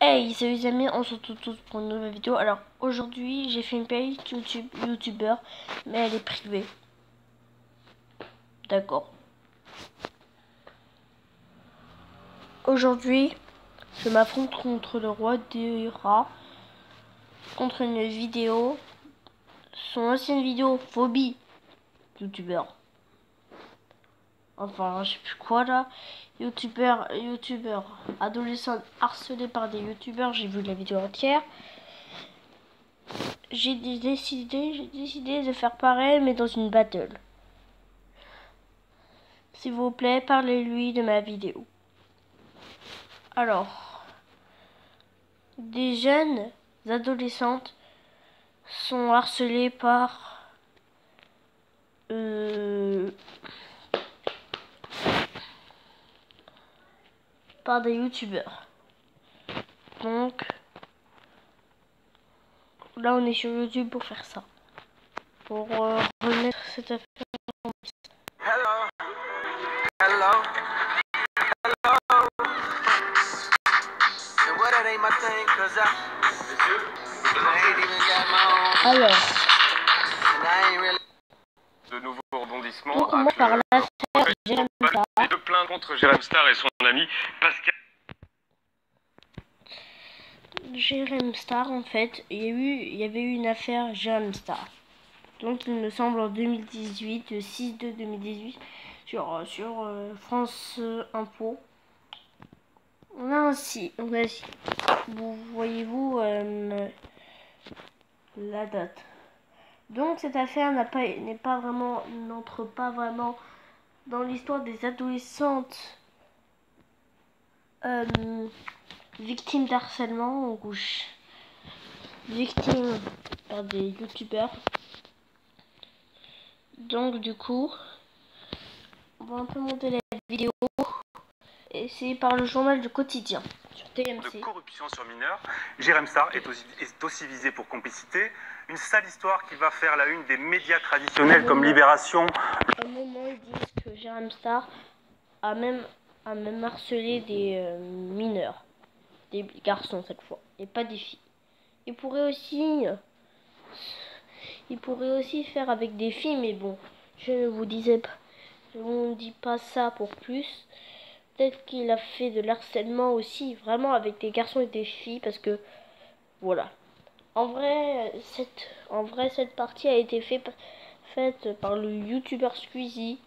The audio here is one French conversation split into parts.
Hey, salut les amis, on se retrouve tous pour une nouvelle vidéo. Alors aujourd'hui j'ai fait une page YouTubeur, mais elle est privée. D'accord. Aujourd'hui je m'affronte contre le roi des rats, contre une vidéo, son ancienne vidéo phobie YouTubeur. Enfin je sais plus quoi là. YouTubeur adolescent harcelé par des YouTubeurs, j'ai vu la vidéo entière. J'ai décidé de faire pareil, mais dans une battle. S'il vous plaît, parlez-lui de ma vidéo. Alors, des jeunes adolescentes sont harcelées par des youtubeurs. Donc, là on est sur YouTube pour faire ça. Pour remettre cette affaire en place. Hello. Hello. Hello. And what that ain't my thing, cause I ain't even got my own. Alors, And I ain't really. De nouveaux rebondissements on commence par l'affaire Jérém Star. et de plainte contre Jérém Star et son ami Pascal. Jérém Star, en fait, il y avait eu une affaire Jérém Star. Donc il me semble en 2018, le 6/2 2018, sur France Info. On a vous voyez-vous la date. Donc cette affaire n'entre pas vraiment dans l'histoire des adolescentes victimes d'harcèlement ou victimes par des youtubeurs. Donc du coup, on va un peu monter la vidéo. Et c'est par le journal du quotidien sur TMC. De corruption sur mineurs, Jérém Star est aussi visé pour complicité. Une sale histoire qui va faire la une des médias traditionnels comme Libération. À un moment, ils disent que Jérém Star a même harcelé des mineurs, des garçons cette fois, et pas des filles. Il pourrait aussi faire avec des filles, mais bon, je ne vous dis pas ça pour plus. Peut-être qu'il a fait de l'harcèlement aussi, vraiment avec des garçons et des filles, parce que voilà. En vrai, cette partie a été faite par le youtubeur Squeezie.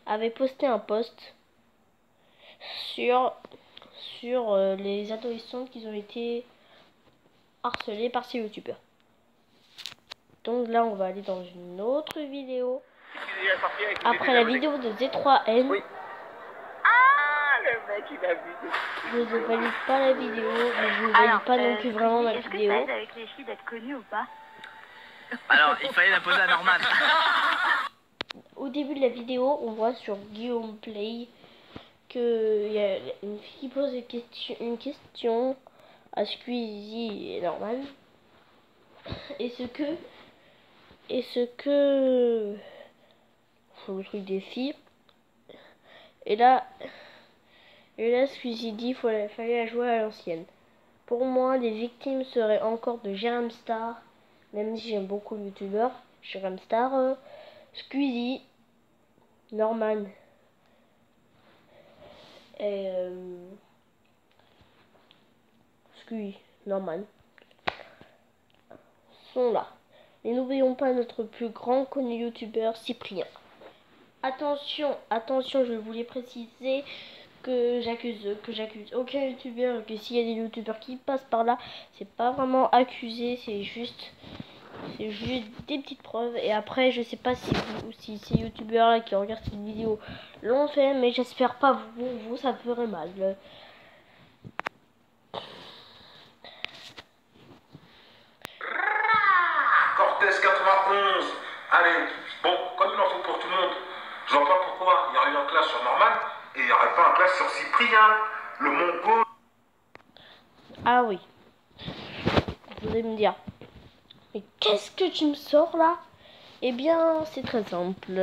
Avait posté un post sur les adolescents qui ont été harcelés par ces youtubeurs. Donc là, on va aller dans une autre vidéo. Après la vidéo de Z3N. Oui. Ah, le mec, il a vu. Je ne valide pas la vidéo, mais je ne valide pas non plus vraiment ma vidéo. Est-ce que ça aide avec les filles d'être connues ou pas? Alors, il fallait la poser à Norman. Au début de la vidéo, on voit sur Guillaume Play qu'il y a une fille qui pose une question à Squeezie et Norman. Et ce que le truc des filles. Et là Squeezie dit qu'il fallait la jouer à l'ancienne. Pour moi, les victimes seraient encore de Jérém Star, même si j'aime beaucoup le youtubeur Jérém Star, Squeezie, Norman et Squeezie, Norman sont là. Et n'oublions pas notre plus grand connu youtubeur Cyprien. Attention, je voulais préciser que j'accuse aucun youtubeur, que s'il y a des youtubeurs qui passent par là, c'est pas vraiment accusé, c'est juste des petites preuves. Et après, je sais pas si ces youtubeurs là qui regardent cette vidéo l'ont fait, mais j'espère pas vous ça ferait mal. Cortez 91. Allez, bon, comme il en faut pour tout le monde, je vois pas pourquoi il y aurait eu un clash sur Norman et il n'y aurait pas un clash sur Cyprien, le mongol. Ah oui. Vous allez me dire, mais qu'est-ce que tu me sors là? Eh bien, c'est très simple.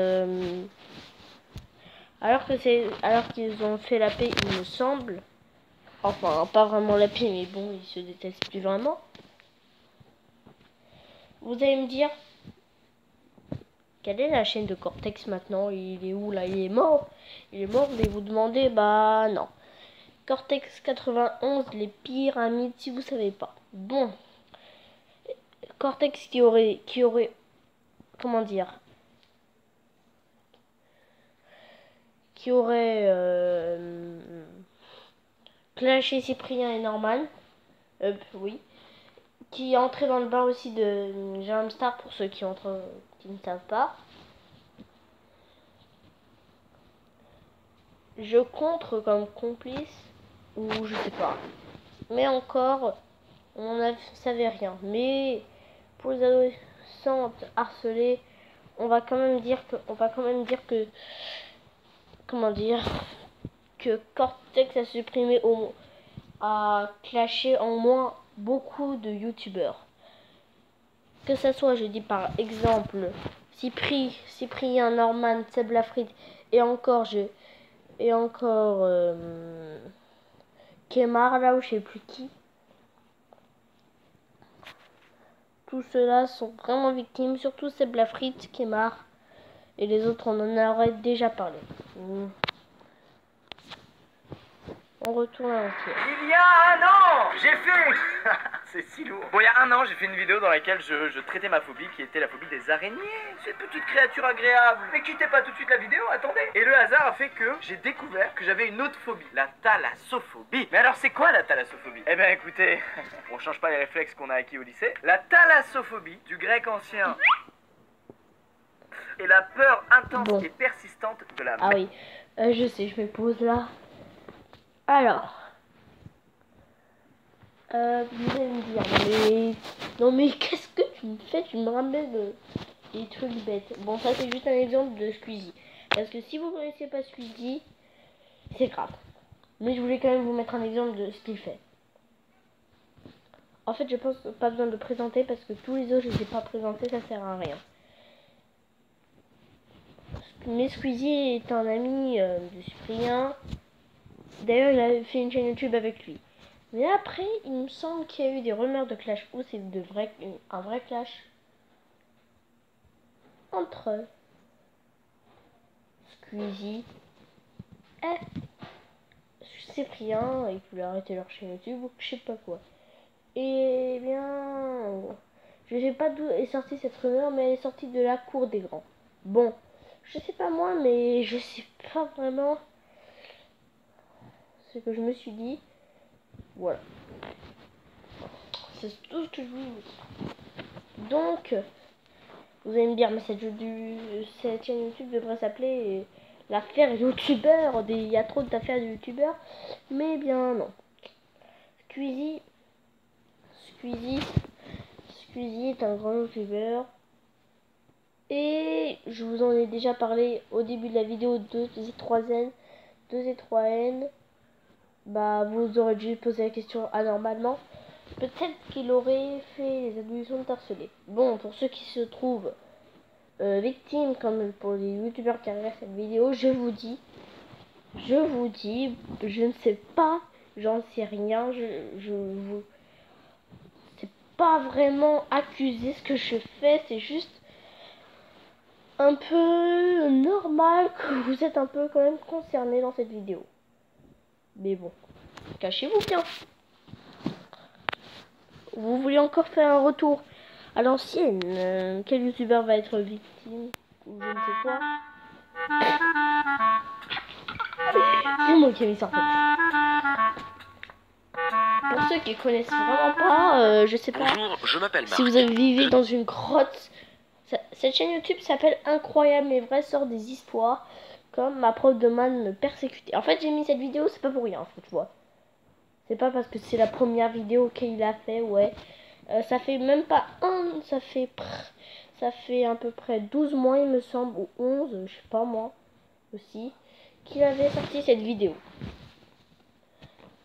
Alors qu'ils ont fait la paix, il me semble, Enfin, pas vraiment la paix, mais bon, ils se détestent plus vraiment. Vous allez me dire, quelle est la chaîne de Cortex maintenant? Il est où là? Il est mort. Il est mort, mais vous demandez, bah non. Cortex 91, les pyramides, si vous savez pas. Bon. Cortex qui aurait, comment dire, qui aurait clashé Cyprien et Norman. Oui. Qui est entré dans le bain aussi de Jérôme Star pour ceux qui ne savent pas. Je contre comme complice ou je sais pas. Mais encore, on ne savait rien. Mais pour les adolescentes harcelées, on va quand même dire que comment dire que Cortex a supprimé a clashé en moins beaucoup de youtubeurs. Que ça soit, je dis par exemple, Cyprien, Norman, Seb Lafrite et encore Kemar là ou je sais plus qui. Tous ceux-là sont vraiment victimes, surtout Seb Lafrite, Kemar et les autres on en aurait déjà parlé. On retourne à l'ancien. Il y a un an, j'ai fait... C'est si lourd. Bon, il y a un an, j'ai fait une vidéo dans laquelle je traitais ma phobie, qui était la phobie des araignées. Cette petite créature agréable. Mais quittez pas tout de suite la vidéo, attendez. Et le hasard a fait que j'ai découvert que j'avais une autre phobie, la thalassophobie. Mais alors, c'est quoi la thalassophobie? Eh ben, écoutez, on change pas les réflexes qu'on a acquis au lycée. La thalassophobie, du grec ancien, est la peur intense et persistante de la mer. Ah oui, je sais, je me pose là. Alors, vous allez me dire, mais non mais qu'est-ce que tu me fais? Tu me ramènes des trucs bêtes. Bon, ça c'est juste un exemple de Squeezie. Parce que si vous ne connaissez pas Squeezie, c'est grave. Mais je voulais quand même vous mettre un exemple de ce qu'il fait. En fait, je pense pas besoin de le présenter parce que tous les autres, je ne les ai pas présentés, ça sert à rien. Mais Squeezie est un ami de Cyprien. D'ailleurs, il a fait une chaîne YouTube avec lui. Mais après, il me semble qu'il y a eu des rumeurs de clash. Ou c'est un vrai clash entre Squeezie et Cyprien et qu'il a arrêté leur chaîne YouTube ou je sais pas quoi. Et bien, je sais pas d'où est sortie cette rumeur, mais elle est sortie de la cour des grands. Bon, je sais pas moi, mais je sais pas vraiment ce que je me suis dit. Voilà. C'est tout ce que je vous dis. Donc, vous allez me dire, mais cette chaîne YouTube devrait s'appeler l'affaire youtubeur. Il y a trop d'affaires de youtubeurs. Mais bien non. Squeezie est un grand youtubeur. Et je vous en ai déjà parlé au début de la vidéo 2Z3N. Bah, vous aurez dû poser la question anormalement. Peut-être qu'il aurait fait les ablutions de harcelé. Bon, pour ceux qui se trouvent victimes, comme pour les youtubeurs qui regardent cette vidéo, je vous dis, je ne sais pas, j'en sais rien, c'est pas vraiment accusé ce que je fais, c'est juste un peu normal que vous êtes un peu quand même concerné dans cette vidéo. Mais bon, cachez-vous bien. Vous voulez encore faire un retour à l'ancienne? Quel youtubeur va être victime? Ou je ne sais quoi. C'est moi qui ai mis ça en fait. Pour ceux qui connaissent vraiment pas, je sais pas. Bonjour, je m'appelle Marc. Si vous vivez dans une grotte, cette chaîne YouTube s'appelle Incroyable mais vrai, sort des histoires comme ma prof de maths me persécutait. En fait, j'ai mis cette vidéo, c'est pas pour rien, en fait, tu vois. C'est pas parce que c'est la première vidéo qu'il a fait, ouais. Ça fait même pas ça fait à peu près 12 mois, il me semble, ou 11, je sais pas moi, aussi, qu'il avait sorti cette vidéo.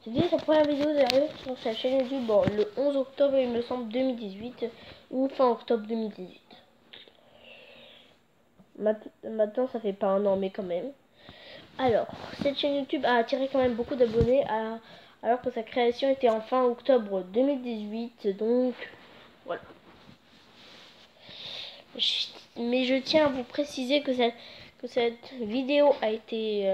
C'était sa première vidéo d'ailleurs sur sa chaîne YouTube, bon, le 11 octobre, il me semble, 2018, ou fin octobre 2018. Maintenant, ça fait pas un an, mais quand même. Alors, cette chaîne YouTube a attiré quand même beaucoup d'abonnés, a alors que sa création était en fin octobre 2018. Donc voilà. Mais je tiens à vous préciser que cette vidéo a été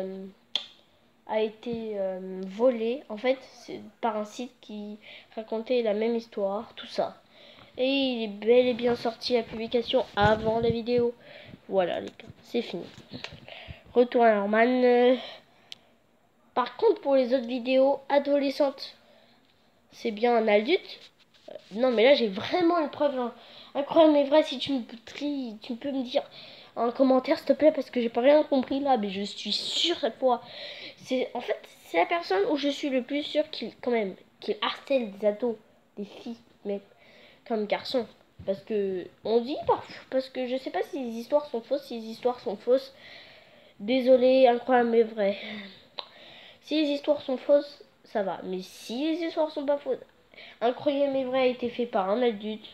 volée. En fait, c'est par un site qui racontait la même histoire, tout ça. Et il est bel et bien sorti la publication avant la vidéo. Voilà les gars, c'est fini. Retour à Norman. Par contre, pour les autres vidéos adolescentes, c'est bien un adulte. Non, mais là, j'ai vraiment une preuve incroyable. Mais vrai, si tu peux me dire en commentaire, s'il te plaît, parce que j'ai pas rien compris là. Mais je suis sûre cette fois. En fait, c'est la personne où je suis le plus sûre qu'il harcèle des ados, des filles, mais comme garçons. Parce que, on dit parfois, parce que je sais pas si les histoires sont fausses. Si les histoires sont fausses, désolé, incroyable, mais vrai. Si les histoires sont fausses, ça va. Mais si les histoires sont pas fausses, incroyable mais vrai a été fait par un adulte,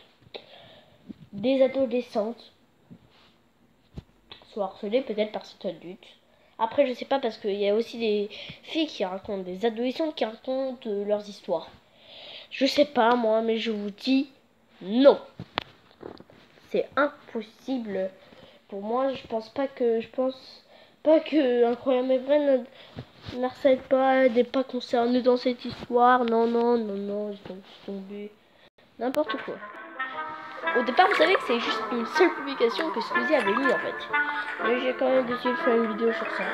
des adolescentes sont harcelées peut-être par cet adulte. Après, je sais pas parce qu'il y a aussi des filles qui racontent, des adolescentes qui racontent leurs histoires. Je sais pas moi, mais je vous dis non. C'est impossible. Pour moi, je pense pas que incroyable mais vrai n'harcèle pas, n'est pas concerné dans cette histoire. Non, j'ai tombé. N'importe quoi. Au départ, vous savez que c'est juste une seule publication que Squeezie avait mis en fait. Mais j'ai quand même décidé de faire une vidéo sur ça.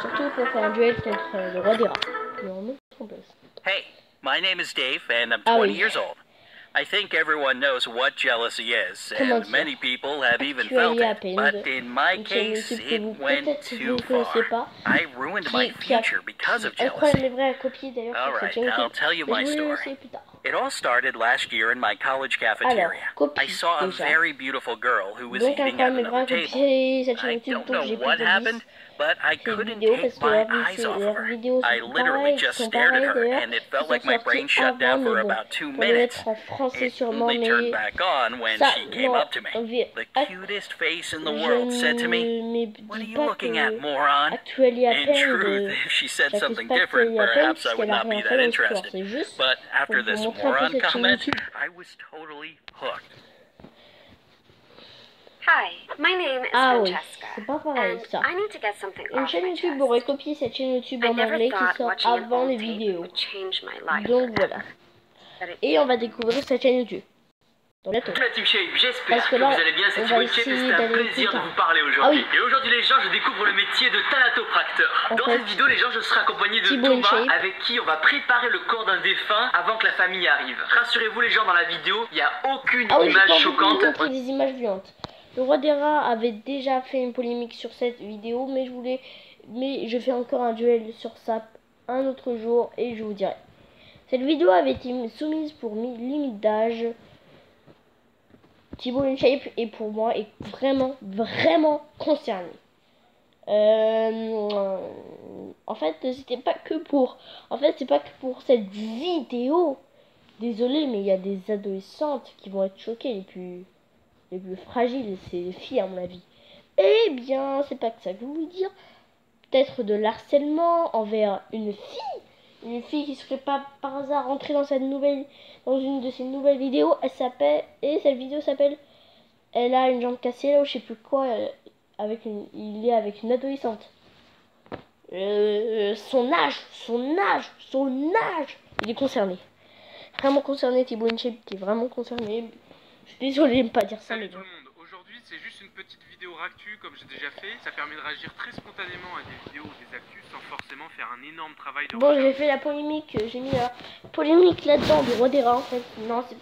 Surtout pour faire un duel contre le roi des rats. Non, Hey, my name is Dave and I'm Ah 20 oui. years old. I think everyone knows what jealousy is, Comment and dire? many people have even Tu as felt eu à it. peine But in my une chaîne case, YouTube que it vous went peut-être too vous ne connaissez far. pas. I ruined my future because of Incroyable mais jealousy. vrai à copier d'ailleurs sur cette Alright, chaîne I'll YouTube. tell you Mais my je vous le story. laisserai plus tard. It all started last year in my college Alors, cafeteria. copie I saw a déjà. very beautiful girl who was Donc eating at incroyable mais vrai another à table. copier cette chaîne I YouTube don't donc j'ai know plus what de 10. happened, but I Cette couldn't vidéo parce take que my leurs eyes off of leurs her. vidéos I sont literally pareilles, just sont stared at pareilles her, d'ailleurs. and it Ils felt sont like my sortis brain shut avant, down for mais bon, about 2 pour les minutes. mettre en français It sûrement, only turned mais back on when ça, she came non, up to me. The cutest face in the world said to me, "What are dis you pas looking que at, moron?" actuelle à In peine truth, de... if she said J'accuse something pas different, qu'elle à peine perhaps I would puisqu'elle a not be rien fait that dans l'histoire. interested. C'est juste But pour after vous this montrer un peu moron cette chaîne comment, YouTube. I was totally hooked. Hi, my name is Ah oui, Francesca. c'est pas pareil And ça. I need to get something Une off chaîne my YouTube chest. aurait copié cette chaîne YouTube I en never anglais qui thought sort watching an avant les old tape vidéos. would change my life Donc voilà. forever. But it Et on va découvrir cette chaîne YouTube. Dans bientôt. La team Shape, j'espère Parce que que là, vous allez bien, c'est on Thibaut va Shape et essayer c'est un d'aller plaisir plus de tard. vous parler aujourd'hui. Ah oui. Et aujourd'hui les gens, je découvre le métier de thanatopracteur. En Dans fait, cette vidéo les gens, je serai accompagné de Thibaut Thomas Shape. avec qui on va préparer le corps d'un défunt avant que la famille arrive. Rassurez-vous les gens, dans la vidéo, il n'y a aucune Ah oui, j'ai image pas envie de vous choquante. montrer des images violentes. Le roi des rats avait déjà fait une polémique sur cette vidéo, mais je fais encore un duel sur ça un autre jour et je vous dirai. Cette vidéo avait été soumise pour limite d'âge. Thibaut InShape et pour moi est vraiment concerné. En fait, c'était pas que pour. En fait, c'est pas que pour cette vidéo. Désolé, mais il y a des adolescentes qui vont être choquées, les plus fragiles, c'est les filles à mon avis. Eh bien, c'est pas que ça que je voulais dire. Peut-être de l'harcèlement envers une fille qui serait pas par hasard rentrée dans une de ses nouvelles vidéos. Cette vidéo s'appelle Elle a une jambe cassée là ou je sais plus quoi. Il est avec une adolescente. Son âge, il est concerné. Vraiment concerné, Thibaut InShape qui est vraiment concerné. Je suis désolée de ne pas dire ça, mais Salut tout le monde, aujourd'hui c'est juste une petite vidéo ractu comme j'ai déjà fait, ça permet de réagir très spontanément à des vidéos ou des actus sans forcément faire un énorme travail de bon, j'ai recherche. fait la polémique, j'ai mis la polémique là-dedans du roi des rats en fait. Non, c'est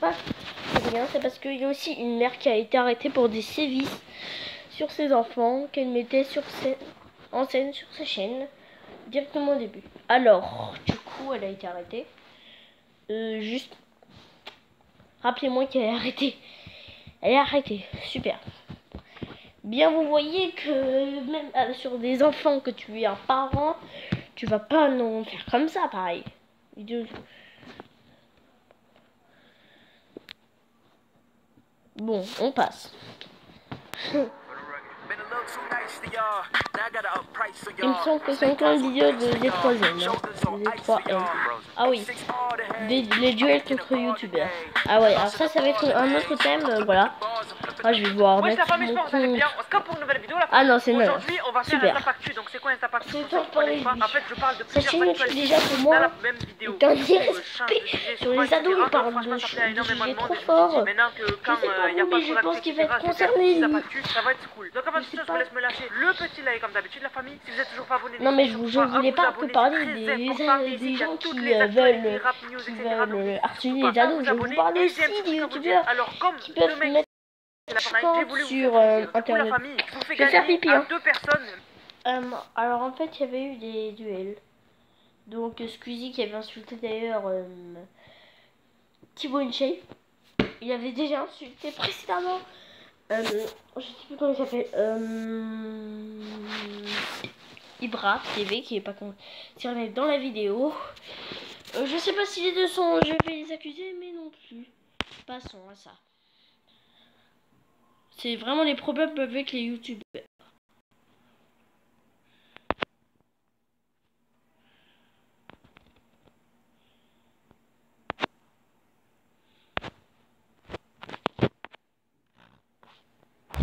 rien, c'est parce qu'il y a aussi une mère qui a été arrêtée pour des sévices sur ses enfants qu'elle mettait en scène sur sa chaîne directement au début. Alors, du coup, elle a été arrêtée. Juste, rappelez-moi qu'elle est arrêtée. Elle est arrêtée, super. Bien, vous voyez que même sur des enfants que tu es un parent, tu vas pas non faire comme ça, pareil. Bon, on passe. Il me semble que c'est encore une vidéo de Z3N, hein. Z3N. Ah oui, les duels contre youtubeurs. Ah ouais, alors ça va être un autre thème, voilà. Ah, je vais voir mettre mon compte. Ah non, c'est non. Super. C'est temps pour les cette chaîne YouTube déjà pour moi est un irrespect sur les ados. Ils parlent de sujets trop forts. Je sais pas vous, mais je pense qu'il va être concerné. Ça va être cool. Donc en fait, je vous laisse me lâcher le petit like comme d'habitude, la famille. Si vous êtes toujours pas abonné, non mais je voulais pas que parler des gens qui veulent harceler les ados. Je vous parle aussi des youtubeurs qui peuvent mettre sur internet. Je vais faire pipi, hein. Alors en fait il y avait eu des duels. Donc Squeezie qui avait insulté d'ailleurs Thibaut InShape. Il avait déjà insulté précédemment je sais plus comment il s'appelle, Ibra TV qui est pas concerné dans la vidéo. Je sais pas si les deux sont, je vais les accuser, mais non plus. Passons à ça. C'est vraiment les problèmes avec les youtubeurs.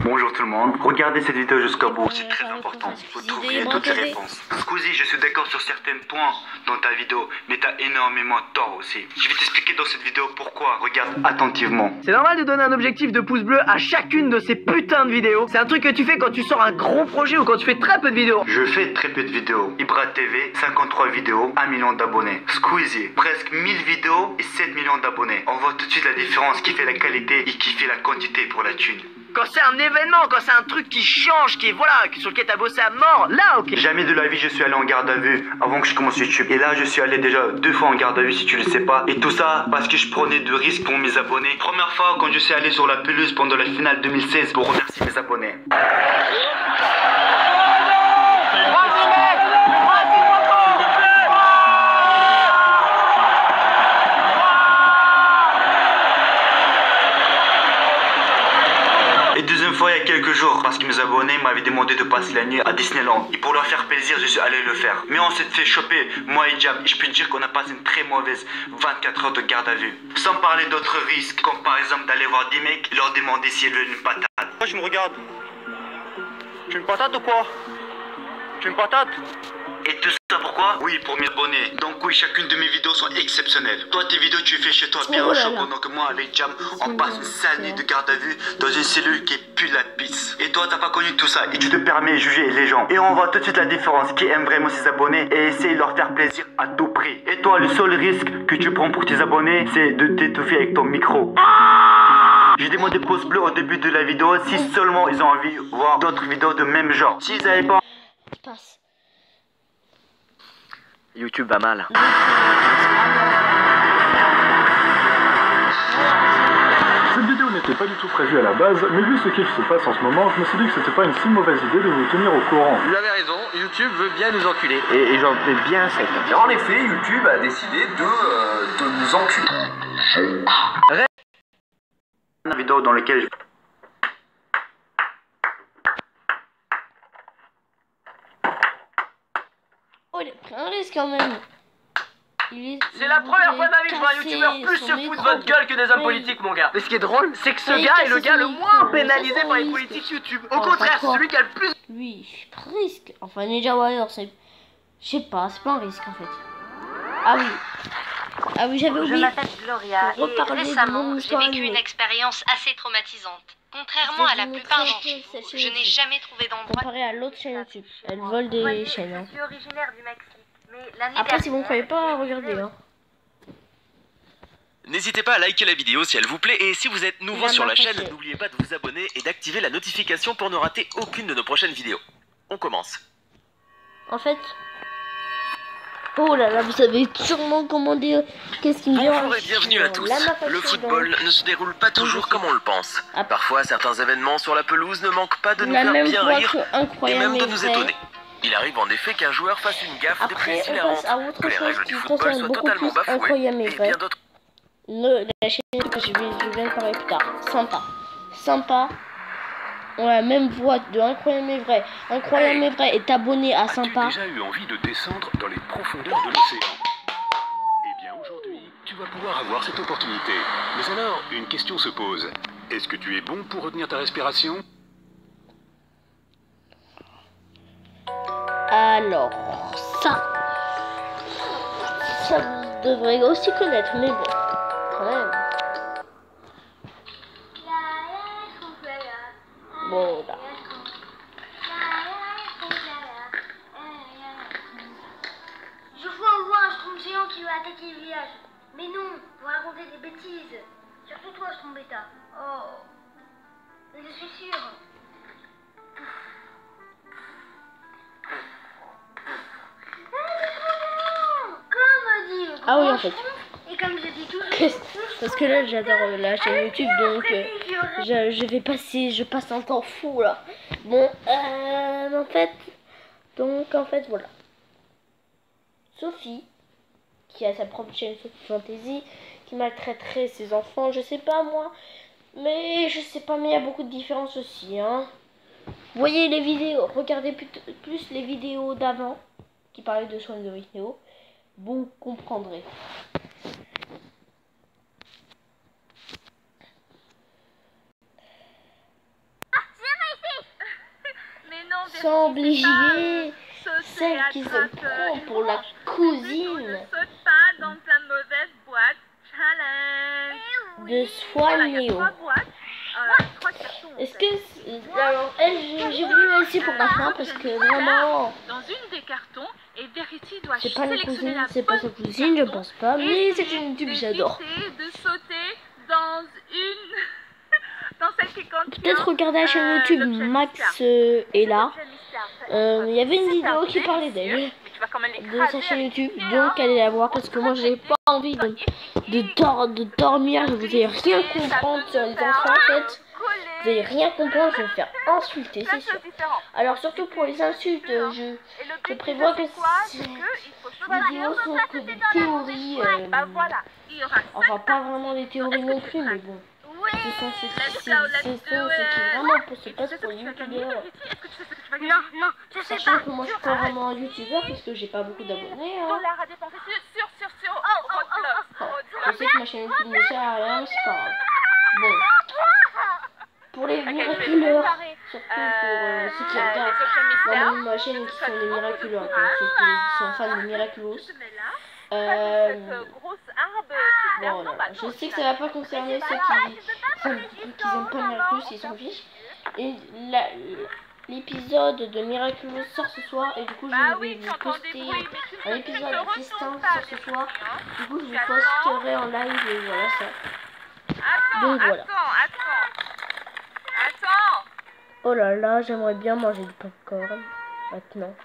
Bonjour tout le monde, regardez cette vidéo jusqu'au bout, c'est très important. Vous trouverez toutes les réponses. Squeezie, je suis d'accord sur certains points dans ta vidéo, mais t'as énormément tort aussi. Je vais t'expliquer dans cette vidéo pourquoi, regarde attentivement. C'est normal de donner un objectif de pouce bleu à chacune de ces putains de vidéos. C'est un truc que tu fais quand tu sors un gros projet ou quand tu fais très peu de vidéos. Je fais très peu de vidéos. Ibra TV, 53 vidéos, 1 million d'abonnés. Squeezie, presque 1000 vidéos et 7 millions d'abonnés. On voit tout de suite la différence qui fait la qualité et qui fait la quantité pour la thune. Quand c'est un événement, quand c'est un truc qui change, qui est voilà, sur lequel t'as bossé à mort, là ok. Jamais de la vie je suis allé en garde à vue avant que je commence YouTube. Et là je suis allé déjà 2 fois en garde à vue si tu le sais pas. Et tout ça parce que je prenais de risques pour mes abonnés. Première fois quand je suis allé sur la pelouse pendant la finale 2016 pour remercier mes abonnés. Fois il y a quelques jours parce que mes abonnés m'avaient demandé de passer la nuit à Disneyland et pour leur faire plaisir je suis allé le faire, mais on s'est fait choper moi et Jam et je peux te dire qu'on a passé une très mauvaise 24 heures de garde à vue, sans parler d'autres risques comme par exemple d'aller voir des mecs et leur demander s'ils veulent une patate. Moi je me regarde, tu veux une patate ou quoi? Tu veux une patate? Et tout ça pourquoi? Oui, pour mes abonnés. Donc oui, chacune de mes vidéos sont exceptionnelles. Toi, tes vidéos, tu fais chez toi bien au chaud. Pendant que moi, avec Jam, on passe une sale nuit de garde à vue dans une cellule qui pue la pisse. Et toi, t'as pas connu tout ça et tu te permets de juger les gens. Et on voit tout de suite la différence, qui aime vraiment ses abonnés et essaie de leur faire plaisir à tout prix. Et toi, le seul risque que tu prends pour tes abonnés, c'est de t'étouffer avec ton micro. J'ai demandé pouce bleu au début de la vidéo si seulement ils ont envie de voir d'autres vidéos de même genre. S'ils n'avaient pas... YouTube va mal. Cette vidéo n'était pas du tout prévue à la base, mais vu ce qu'il se passe en ce moment, je me suis dit que c'était pas une si mauvaise idée de vous tenir au courant. Vous avez raison, YouTube veut bien nous enculer. Et j'en fais bien cette. En effet, YouTube a décidé de nous enculer. Une vidéo dans laquelle je... Oh, il a pris un risque quand même. C'est la première fois de ma vie que je vois un youtubeur plus se foutre de votre gueule que des hommes politiques, mon gars. Mais ce qui est drôle, c'est que ce gars est le gars le moins pénalisé par les politiques YouTube. Au contraire, c'est celui qui a le plus... Lui, risque. Enfin, Ninja Warrior, c'est... Je sais pas, c'est pas un risque en fait. Ah oui. Ah oui, j'avais oublié. Je m'appelle Gloria et récemment, j'ai vécu une expérience assez traumatisante. Contrairement à la plupart d'entre vous, je n'ai jamais trouvé d'endroit... Comparé à l'autre chaîne YouTube. Elle vole des chaînes. Hein. Je suis originaire du Mexique. Après, si vous ne croyez pas, regardez. Hein. N'hésitez pas à liker la vidéo si elle vous plaît et si vous êtes nouveau sur la chaîne, n'oubliez pas de vous abonner et d'activer la notification pour ne rater aucune de nos prochaines vidéos. On commence. En fait... Oh là là, vous savez sûrement comment dire... Qu'est-ce qui me vient. Bonjour et bienvenue à tous. Le football ne se déroule pas toujours comme on le pense. Parfois, certains événements sur la pelouse ne manquent pas de nous faire bien rire et même de nous étonner. Il arrive en effet qu'un joueur fasse une gaffe des plus hilarantes, que les règles du football soient totalement bafouées, et bien d'autres... La chaîne que je viens de parler plus tard. Sympa. Ouais, même voix de Incroyable mais vrai. Incroyable mais vrai est abonné à Sympa. As-tu déjà eu envie de descendre dans les profondeurs de l'océan? Eh bien aujourd'hui, tu vas pouvoir avoir cette opportunité. Mais alors, une question se pose. Est-ce que tu es bon pour retenir ta respiration? Alors, ça vous devrez aussi connaître, mais bon, quand même. Bon, là. Je vois au loin un schtroumpf géant qui va attaquer le village. Mais non, vous racontez des bêtises. Surtout toi, schtroumpf bêta. Oh, mais je suis sûre. Ah oui, en fait. Et comme je dis toujours, parce que là j'adore la chaîne YouTube, donc je passe un temps fou là. Bon, en fait voilà. Sophie, qui a sa propre chaîne Sophie Fantasy, qui maltraiterait ses enfants, je sais pas moi, mais il y a beaucoup de différences aussi, hein. Voyez les vidéos, regardez plus les vidéos d'avant qui parlaient de soins de vidéo, vous comprendrez. Sans obliger celle qui se prend pour la cousine de soigner. Est-ce que alors elle j'ai voulu la laisser pour la fin parce que vraiment dans une des cartons et Verity doit c'est pas la cousine, c'est pas sa cousine, je pense pas, mais c'est une YouTube j'adore. De sauter dans une dans celle qui contient peut-être regarder la chaîne YouTube Max est là. Il y avait une vidéo qui parlait d'elle, de sa chaîne YouTube, donc allez la voir parce que moi j'ai pas envie de dormir, je vous ai rien comprendre sur les enfants en fait. Vous allez rien comprendre, je vais me faire insulter, c'est sûr. Alors surtout pour les insultes, je prévois que ces vidéos sont que des théories, enfin pas vraiment des théories non plus, mais bon. Ce sont ce qui vraiment se passe pour les youtubeurs. Non, je sais Sachant pas. que moi je suis pas vraiment un youtubeur puisque j'ai pas beaucoup d'abonnés. Hein. Je sais que ma chaîne YouTube ne sert à rien, mais c'est pas grave. Bon. Pour les miraculeurs, surtout pour ceux qui regardent ma chaîne qui sont des miraculeurs, ceux qui sont fans de Miraculous. Bon, là, je sais que ça va pas concerner ceux qui aiment pas Miraculous, ils s'en fichent. Et l'épisode de Miraculous sort ce soir et du coup je vais vous poster un épisode distinct sort ce soir. Du coup je vous posterai en live et voilà ça. Donc voilà. Oh là là, j'aimerais bien manger du popcorn maintenant.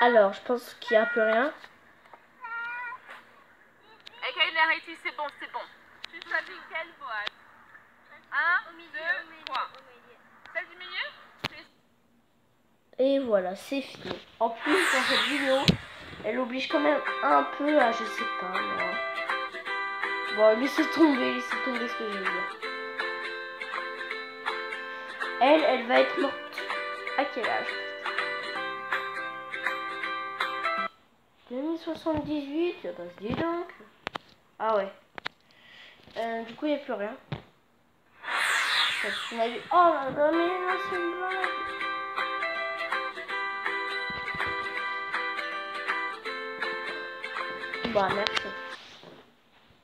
Alors, je pense qu'il n'y a plus rien. Ok, Verity, c'est bon. Tu choisis quelle boîte? 1, 2, 3. Celle du milieu? Et voilà, c'est fini. En plus, dans cette vidéo, elle oblige quand même un peu à, je sais pas, moi. Bon, laissez tomber ce que je veux dire. Elle va être morte. À quel âge? 2078, bah dis donc. Ah ouais. Du coup, il n'y a plus rien. On a vu... Oh là là, mais non, c'est une blague. Bah, merci.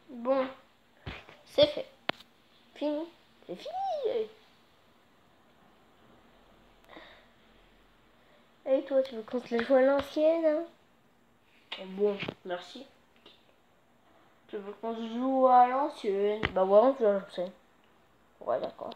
Bon, c'est fait. Fini. C'est fini. Et toi, tu veux qu'on se la joue à l'ancienne, hein? Bon, merci. Tu veux qu'on se joue à l'ancienne? Bah ouais, on se joue à l'ancienne. Ouais, d'accord.